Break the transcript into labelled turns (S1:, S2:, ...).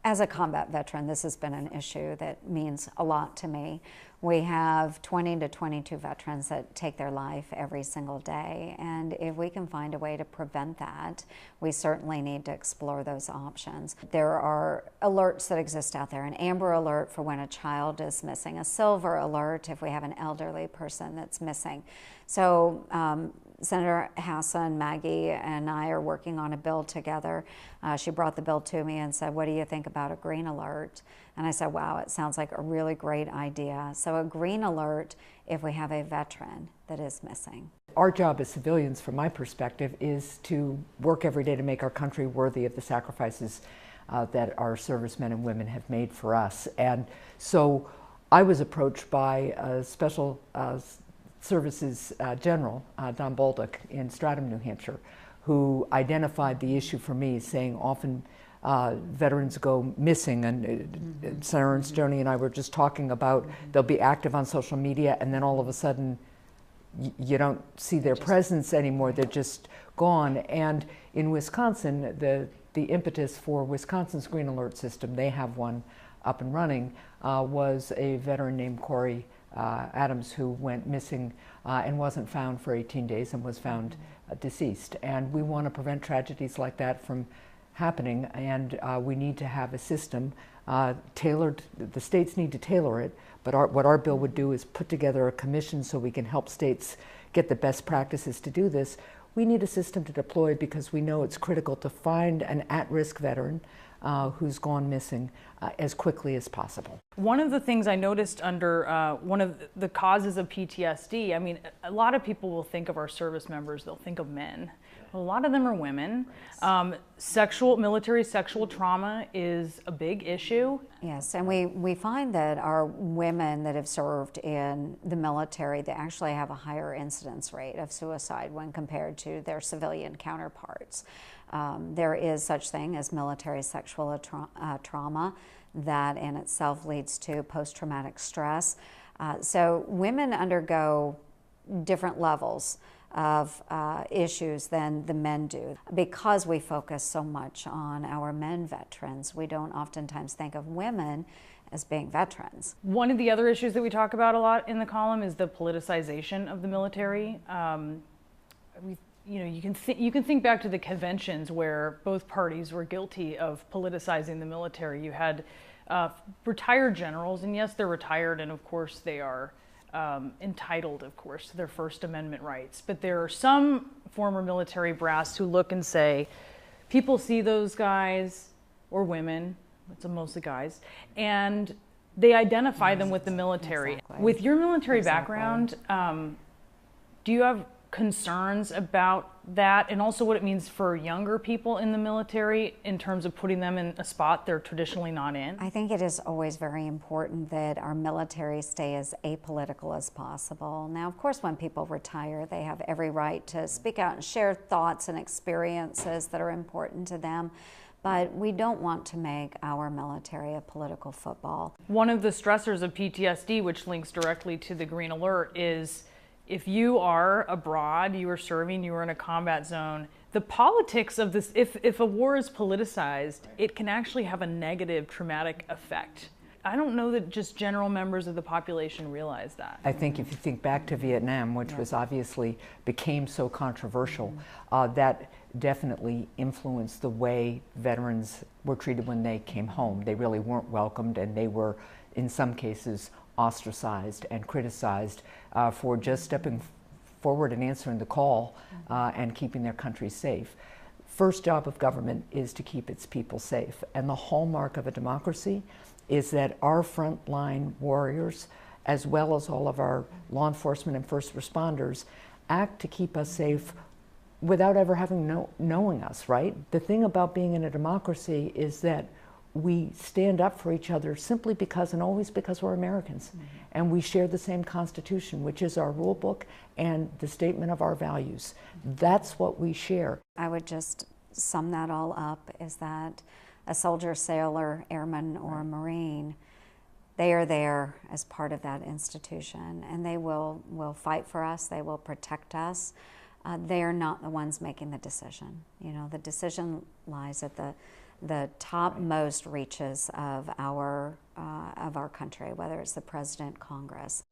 S1: As a combat veteran, this has been an issue that means a lot to me. We have 20 to 22 veterans that take their life every single day, and if we can find a way to prevent that, we certainly need to explore those options. There are alerts that exist out there, an amber alert for when a child is missing, a silver alert if we have an elderly person that's missing. So Senator Hassan, Maggie, and I are working on a bill together. She brought the bill to me and said, what do you think about a green alert? And I said, wow, it sounds like a really great idea. So a green alert if we have a veteran that is missing.
S2: Our job as civilians, from my perspective, is to work every day to make our country worthy of the sacrifices that our servicemen and women have made for us. And so I was approached by a special Services General, Don Bolduc, in Stratham, New Hampshire, who identified the issue for me, saying often veterans go missing, and Senator Ernst, Joni, and I were just talking about they'll be active on social media, and then all of a sudden you don't see their presence anymore. They're just gone. And in Wisconsin, the impetus for Wisconsin's Green Alert system, they have one up and running, was a veteran named Corey Adams, who went missing and wasn't found for 18 days and was found deceased. And we want to prevent tragedies like that from happening, and we need to have a system tailored. The states need to tailor it, but what our bill would do is put together a commission so we can help states get the best practices to do this. We need a system to deploy because we know it's critical to find an at-risk veteran who's gone missing as quickly as possible.
S3: One of the things I noticed under one of the causes of PTSD, I mean, a lot of people will think of our service members, they'll think of men. A lot of them are women. Military sexual trauma is a big issue.
S1: Yes, and we find that our women that have served in the military, they actually have a higher incidence rate of suicide when compared to their civilian counterparts. There is such thing as military sexual trauma that in itself leads to post-traumatic stress. So women undergo different levels of issues than the men do. Because we focus so much on our men veterans, we don't oftentimes think of women as being veterans.
S3: One of the other issues that we talk about a lot in the column is the politicization of the military. You can think back to the conventions where both parties were guilty of politicizing the military. You had retired generals, and yes, they're retired, and of course they are entitled, of course, to their First Amendment rights. But there are some former military brass who look and say, people see those guys, or women, it's mostly guys, and they identify them with the military.
S1: Exactly.
S3: With your military background, do you have concerns about that, and also what it means for younger people in the military in terms of putting them in a spot they're traditionally not in?
S1: I think it is always very important that our military stay as apolitical as possible. Now, of course, when people retire, they have every right to speak out and share thoughts and experiences that are important to them. But we don't want to make our military a political football.
S3: One of the stressors of PTSD, which links directly to the Green Alert, is if you are abroad, you are serving, you are in a combat zone, the politics of this, if a war is politicized, it can actually have a negative traumatic effect. I don't know that just general members of the population realize that.
S2: I think if you think back to Vietnam, which was obviously became so controversial, that definitely influenced the way veterans were treated when they came home. They really weren't welcomed, and they were, in some cases, ostracized and criticized for just stepping forward and answering the call and keeping their country safe. First job of government is to keep its people safe, and the hallmark of a democracy is that our frontline warriors, as well as all of our law enforcement and first responders, act to keep us safe without ever having knowing us, right? The thing about being in a democracy is that we stand up for each other simply because and always because we're Americans. And we share the same Constitution, which is our rule book and the statement of our values. That's what we share.
S1: I would just sum that all up is that a soldier, sailor, airman, or a Marine, they are there as part of that institution, and they will fight for us, they will protect us. They are not the ones making the decision. You know, the decision lies at the the topmost reaches of our country, whether it's the president, Congress.